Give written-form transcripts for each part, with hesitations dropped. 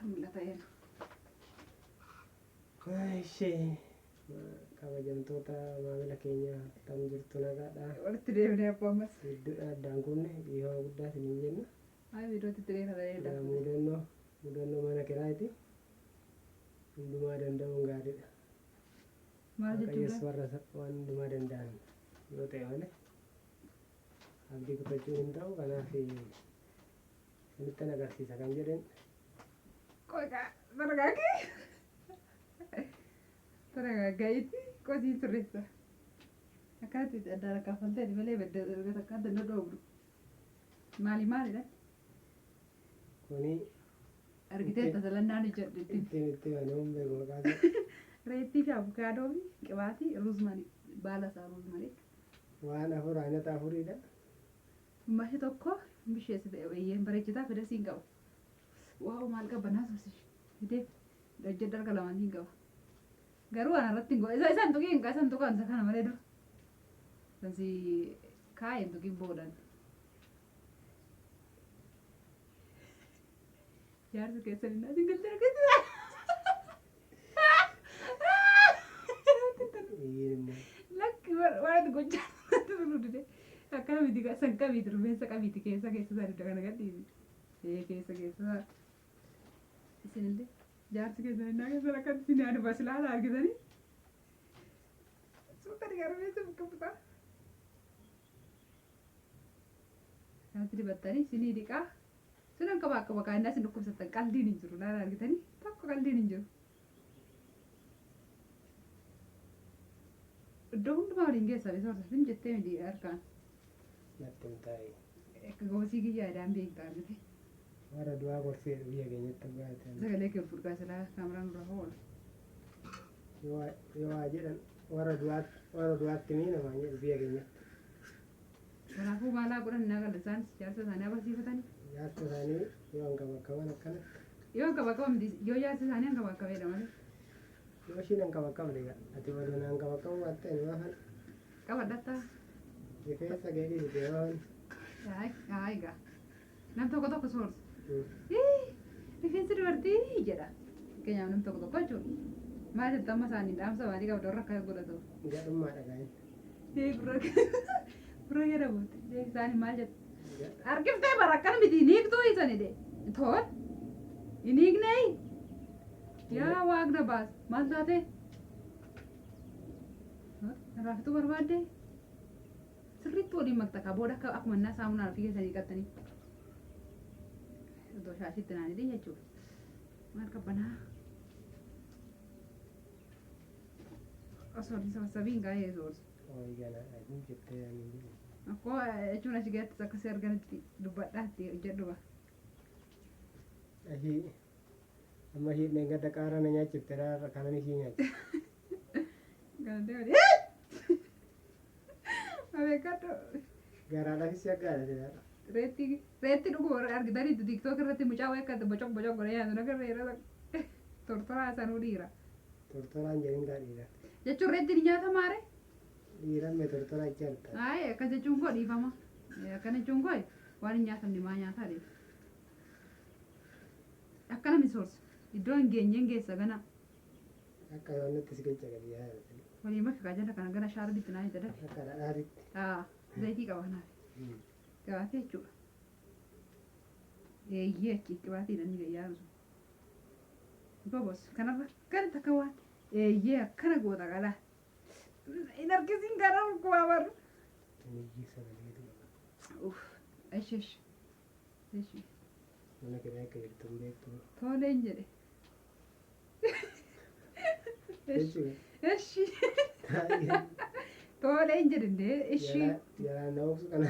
mul'ata eena. Ishee kabajamtoota maamila keenya tam jirtu nagaadha. Walitti deemnee abbaa ammas. Gidduudha addaan kunne dhiifama guddaa isiniin jenna. Haa viidiyootti itti deemna ta'ee Mudannoo mana kiraati. Hundumaa danda'uun gaariidha. maal jechuudha? Warra waan hundumaa danda'an yoo ta'e malee abdii kutachuun hin ta'u. Kanaaf isinitti agarsiisa kan jedhan. Qoqa baragaagee. Baragaagaayitti qosii sirreessa. Akkanatti addaan kaafaltee malee bedda takka adda na dhoobdu. Maalidha? Kuni Argitee tasalannaan ijadhetti. itti manamuun beeku maqaan isaa. Reettii fi abukaadoo fi qibaatii ruuzmarii baala isaa ruuzmarii. Waan afur aanata afuriidha. Uummatni tokko bisheessa ta'e wayyeen bareechitaa fedhasiin qaba. Waaw maal qabbanaa soosishi. Hidee hojii darga lamaan hin qaba. Garuu ana irratti hin goone. Isaan tuqiin isaan tuqaan isa kana malee dura. Sansi kaayeen tuqiin boodan. Jaarsi keessan hin naatiin galtee argisiisa. Lakki waan gochaa turu dide. Akkana miti san qabiiti rifeensa qabiiti keessa isaa didda kana gadhiisi. Keessa isinillee jaarsi keessan hin naatiin akka isin yaadu basilaala argitanii. Suuta dhigaa rifeensa buqqabutaa. Kanatti dibattanii sinii dhiqaa. Sunan qaba akka bakka inni asin dhukkubsatan qaldiin hin jiru laala argitanii tokko qaldiin hin jiru. Iddoo hundumaa waliin geessaa beeksisa hin jettee miti harkaan. Natti hin taa'e. Akka goosii kiyyaa idaan beektaa argite. Warra du'aa gorsee biyya keenyatti baatan. Sagalee kee fudhaa silaa kaameraan dura oola. Yoo waa jedhan warra du'aatti miinamaan jedhu biyya keenyatti. Kanaafuu maalaa godhannaa gala isaan jaarsa isaanii abarsiifatanii. Jaarsa isaanii yoo hanga bakkaban akkanatti. Yoo hanga bakka miti yoo jaarsa isaanii hanga bakka beela malee. Yoo ishiin hanga bakkabne ati waluun hanga bakkabu waan ta'e nama fan. Qabadhattaa. Rifeensa gadi dhibee waan. Egaa nam tokko soorsa. Rifeensi dubartii jedha. Keenyaaf nam tokko jechuudha. Maal jettu amma isaanii dhaamsa maalii qabdu warra akka godhatu. Gadhummaadha gaa'in. Gurra jedhamuuti. Isaanii maal jettu? Argiftee bara akkana miti niigtuu isani de. Toon. Iniignee. Yaa waaqna baas. Maal taate? Raftuu barbaadde? Sirriitti waliin maktakaa booda akka akkuma innaa saamunaa fi keessanii qattanii. Iddoo shaashitti naanidhe jechuudha. Maal qabbanaa? Osoo sabasabiin gaa'ee soorsa. Akkoo jechuun achi keessatti akkasii arganitti dubbadhaatti hojjedhuba. Amma isheen gadda qaara na nyaachifte irraa kanan ishii nyaachifte. Galatee walii. Abeekadhu. Garaadhaafis yaggaadha jedhadha. Reetti dhuguu argitanii tiktook irratti mucaa wayii akka bocoq godhee yaadu nagarra yeroo tortoraa sanuu dhiira. Tortoraan jedhin gaa dhiira. Jechuun reetti ni nyaata maare? Dhiiramme tortoraa itti argata. Ayi akkas jechuun koo dhiifama. Akkana jechuun koo waan hin nyaatamne maa nyaataa deema. Akkana misoorsa. Iddoo hin geenyeen geessa gana. Akka wanti si keessa gadi yaa'u. Walii makka kaajala kana gana shaara bitti naa jedha. Akka dhadhaatitti. Zayitii qaba kanaaf. Gabaatee jechuudha. Eeyyee achi gabaatee inni gayyaa sun. Bobos kanarra kan takka waan eeyyee akkana goota qalaa. Hin argisiin gara urgumaa barra. Eshi. Mana kira akka jirtu hin beektu. Toleen jedhe. Eshi. Toleen jedhindee eshi. Jalaan na obsu kana.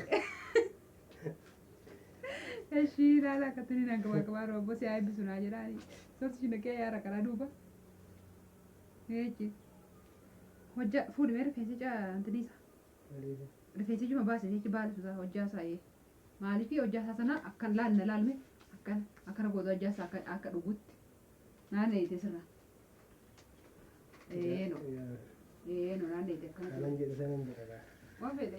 Eshi ilaala akka tuni na gabaa rooboo si aayibbisu naa jedhaani. Sorsi shi naqee yaara karaa duuba. Eechi. Hojjaa fuudhimee rifeensicha antiniisa. Rifeensichuma baase jechi baala suusaa hojjaa isaa maaliif hojjaa isaa sana akkan laalme akkana gootu hojjaa isaa akka dhugutti naannoo eete sirra. No naannoo eete akkana. Kanan jedhu sanan jedha. Waan fedhe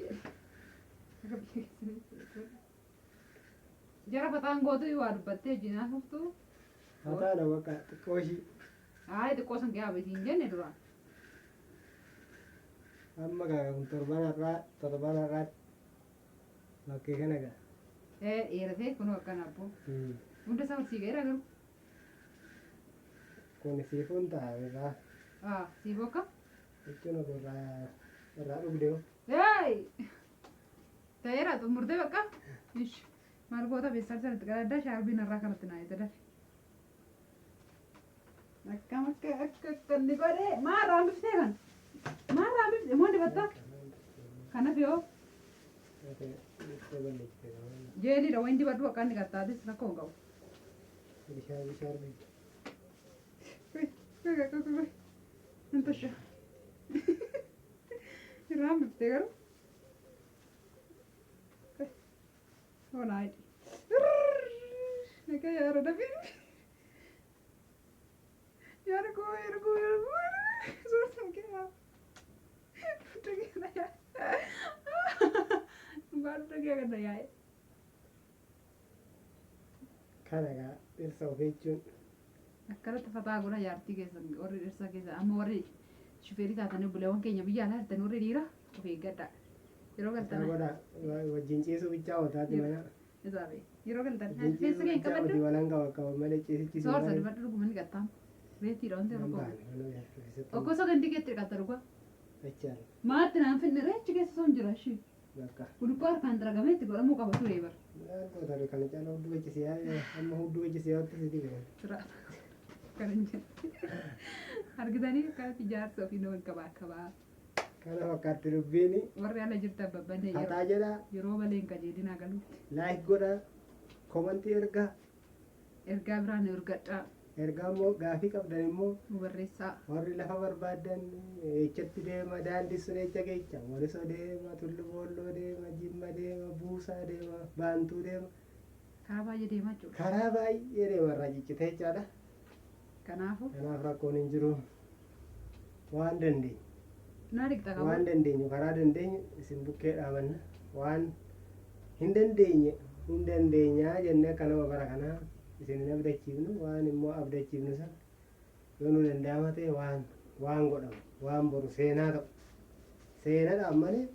jara faxaan gootu waa dubbattee jinaa hoftuu Hataadha bakka xiqqoo ishii. Xiqqoo san qe'aa beetiin jenne duraan. Amma gaa kun torban har'aatti bakkee kana gaa. Dheeratee kun akkana abboo. Hunda isaa horsii ga'eera garuu. Kun siifuun ta'a irraa. Siifoo akka? Jechuun irraa dhugdee. Ta'eera xumurtee bakka. Maal goota beessar sanatti gadaddaa shaarbiin irraa kanatti naa eessa dafe. Akka inni godhee maarraan biftee kan? Maarraan biftee moo dibattaa? Kana fiyoo? Jeeliidha wayin dibadhu akka inni qaxxaatis rakkoo hin qabu. Bishaan. Intosha. Irraan biftee garuu. Olaayidhi. Nagaa yaara dafii. Yaara koo. Suuraan kee. Baaduu gada yaa'e. Kana gaa dhirsa ofii jechuun. Akkanatti fataa godha jaartii keessa warri dhirsa keessa amma warri shufeerii taatanii buleewwan keenya biyya alaa hirtanii warri dhiira of eeggadha. Yeroo galtan. Wajjin ciisuu bichaa hootaati mana. Isaafi yeroo galtan. Feessa kee qabaddu. Walaan qaba malee ciisichi. Soorsa dibadhu dhuguma ni qaxxaam. Reetiidha wanti yeroo qabu. Okkoo gandi keetti qaxxa dhugaa. Maatti naan finne reechi keessa son jira ishii. Gulukkoo harkaan daragamee itti godhamuu qaba ture bara. Kana caalaa hudduu wajjisiyaa amma hudduu wajjisiyaa watti sitii galan. Sira kan hin jedhu. Argitanii akkatti jaarsa ofii nama qabaa. Kana fakkaatti dubbiin. Warri ala jirtan babbanne Hataa jedhaa. yeroo malee hin qajeelinaa galuutti. Laayik godhaa. Komantii ergaa. Ergaa biraan ergadhaa. Ergaa immoo gaafii qabdan immoo. Barreessaa. Warri lafa barbaadan echatti deema daandii sun echa geecha. Walisoo deema, Tullu Boolloo deema, Jimma deema, Buusaa deema, Baantuu deema. Karaa baay'ee deemaa jechuudha. Karaa baay'ee deema irraa ciccitee jechaadha. Kanaafuu. Kanaaf rakkoon hin jiru. Waan dandeenyu. Naa dhiqxa qabu. Waan dandeenyu karaa dandeenyu isin bukkee dhaabanna. Waan hin dandeenyaa jennee akka nama bara kanaa isin hin abdachiifnu waan immoo abdachiifnu sana yoo nu danda'ama ta'e waan godhamu waan boru seenaa ta'u seenaadhaan malee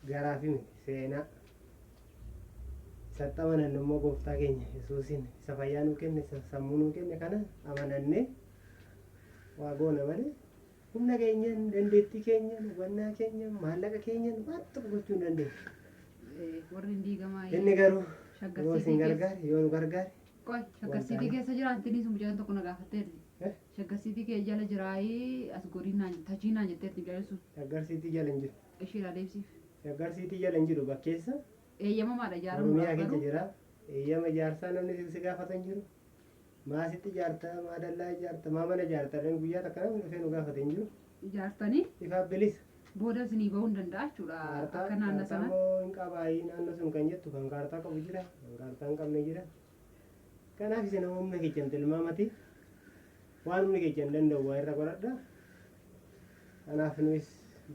garaaf himi seenaa isatti amananne immoo gooftaa keenya yesuusin isa fayyaa nuu kenne isa sammuu nuu kenne kana amanannee waa goona malee humna keenyan dandeettii keenyan hubannaa keenyan maallaqa keenyan waan tokko gochuu hin dandeenyu. Warri hin diigamaa. Inni garuu yoo isin gargaare yoo nu gargaare. Qoy shaggarsiitii keessa jiraatanii sun mucaan tokko na gaafatteerti. Shaggarsiitii kee jala jiraayii as godinaan tachiinaan jetteerti bilalessuun. Shaggarsiitii jala hin jiru. Ishiidhaa deebisiif. Shaggarsiitii jala hin jiru bakkeessa. Eeyyamamaadha ijaaramu. Oromiyaa keessa jira. Eeyyama ijaarsaa namni si gaafatan jiru. Maasitti ijaarta, maa dallaa ijaarta, maa mana ijaarta dhan guyyaa takka namni dhufee nu gaafatan jiru. Ijaartanii. Ifaaf bilisa. Booda isinii bahuu hin danda'a jechuudha. Akka naannoo sana. Kaartaa hin qabaayii naannoo sun kan jettu kan kaartaa qabu jira. Kan kaartaa hin qabne jira. Kanaaf isin humna keechan tilmaamati waan humni keechan danda'u waa irra godhadha. Kanaaf nuyis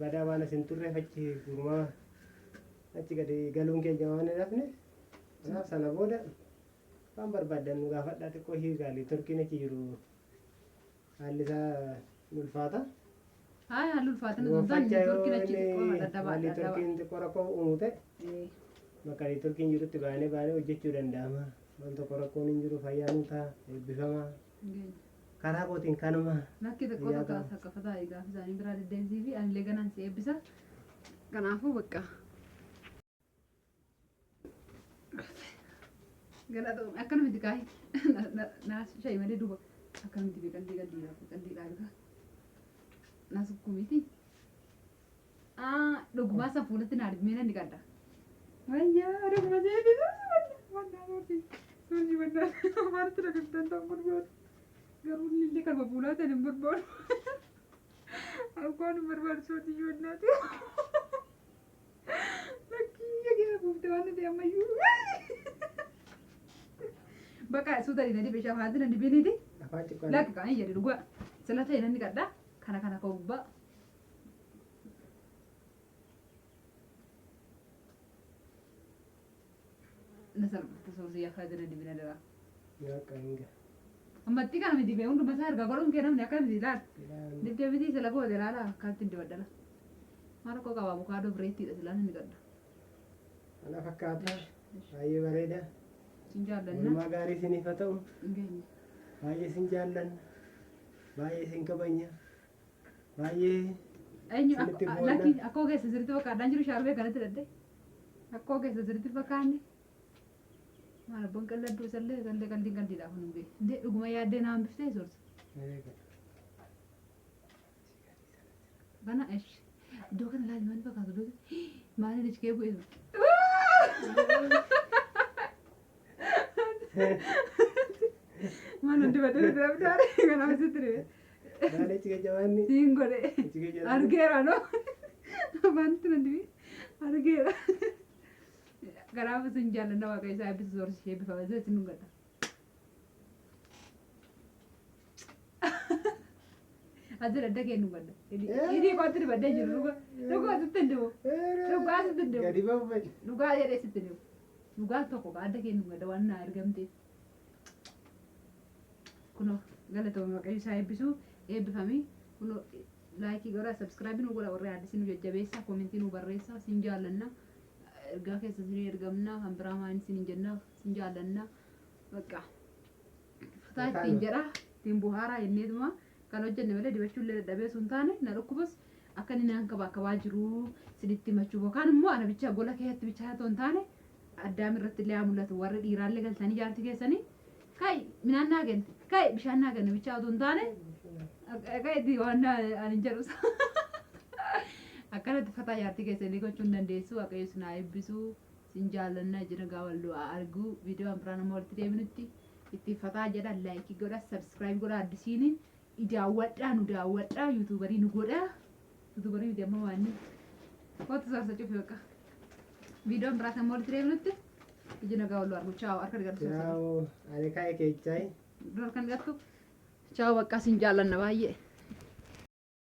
badaa waan isin turreef achi gurmaa achi gadi galuun keenya waan hin hafne. Kanaaf sana booda waan barbaadan nu gaafadhaa xiqqoo ishii gaalii turkiin achi jiru haalli isaa ulfaata. Haalli ulfaata nu taasisu turkiin achi xiqqoo dadhabaa. Haalli turkiin xiqqoo rakkoo uumu ta'e bakka turkiin jirutti baanee hojjechuu danda'ama. Waan tokko rakkoon hin jiru fayyaa nu ta'a eebbifamaa. Karaa kootiin kanuma. Lakki xiqqoo tokko saqqafataa egaa isaanii biraa deddeebisii fi anillee ganaan si eebbisa. Kanaafuu bakka. Akkanumatti kaa'e naas shayi malee duuba akkanumatti beekaltii naas kumiti. Dhugumaa san fuulatti naa dhibmee nan dhiqadha. Wayyaa dhuguma jeebisu wannaa mootii suurri wannaa afaanitti dhagattan ta'an barbaadu. Garuu illee kan fuulaa ta'an hin barbaadu. Abbaan hin barbaadu suurri wannaati. Lakkii egaa buuftee waan ta'e ammayyuu. Bakka suuta dina di besha faati nan di beniti. Laki kan jadi dua. Selesai nan dikata kana kau ubah. Nasal tasawuf ya khadina di bina dara. Ya kan enggak. Ammatti kana miti beeku hunduma isaa erga godhuun kee namni akkamitti ilaala. Deddeebitii sila goote ilaala akkamitti itti baddala. Maal koo qaba abukaadoo bireettiidha silaan inni gadda. Kana fakkaata baay'ee bareeda. Sin jaallanna. Walumaa gaarii isiniif haa ta'u. Hingeenya. Baay'ee isin jaallanna. Baay'ee isin kabajna. Baay'ee Eenyu Sinitti boonna. lakki akkoo keessa sirriitti fakkaadhaan jiru shaarbee kanatti dadde. Akkoo keessa sirriitti fakkaanne. Maal abboon qalladuu isallee qallee qaldiidhaaf hin beeku. Indee dhuguma yaaddee naa hambiftee soorsa. Bana esh. Iddoo kana ilaali maal fakkaatu iddoo maaliin ichikee bu'ee jiru. Maal hundi baddee itti dabdaare kanaaf sitti dhibe. Baala ichi gajabaanni. Siin godhe Ichi gajabaanni. argeera no afaanitti na dhibe argeera. Kanaaf isin jaallanna waaqayyo isaa eebbisu soorsi ishee eebbifame isin nu gadda. Asii adda kee nu gadda. Hidhii kootti dibaddee jiru dhugaa sitti hin dhibu. Dhugaa sitti hin dhibu. Gadi baafame. Dhugaa jedhee sitti hin dhibu. Dhugaa tokko adda kee nu gadda waan naa ergamteef. Kunoo galatoomii waaqayyo isaa eebbisu eebbifamii kunoo laayikii godhaa sabskiraabii nu godha warri addisii nu jajjabeessaa koomentii nu barreessaa sin jaallanna. Ergaa keessa isin ergamna kan biraa maaliin isin hin jenna sin jaallanna bakka fataa ittiin jedha ittiin buhaaraa jenneetuma kan hojjenne malee dibachuu illee dadhabee sun taane na dhukkubas akka inni naan kabaa jiru sinitti himachuu yookaan immoo ana bichaa gola keessatti bichaa otoo hin taane addaam irratti illee haa mul'atu warri dhiiraallee galtanii jaarti keessanii kai minaan naa kenne kai bishaan naa kenne bichaa otoo hin taane kai itti waan ani jedhu akkanatti fataa jaartii keessanii gochuu hin dandeessu waaqayyo isin haa eebbisu sin jaallanna jira gaawwallu argu viidiyoo biraa nama walitti deebinutti itti fataa jedha laayikii godha sabskiraayib godha addisiin daawwadhaa nu daawwadhaa yuutuubarii nu godha yuutuubarii miti amma waan kootu sarsa cufi bakka viidiyoo biraa nama walitti deebinutti jira gaawwallu argu chaaw harka dhiqatu sarsa Ciao. Ani kaa'e keechaayi. dur harka dhiqatu chaaw bakka sin jaallanna baay'ee.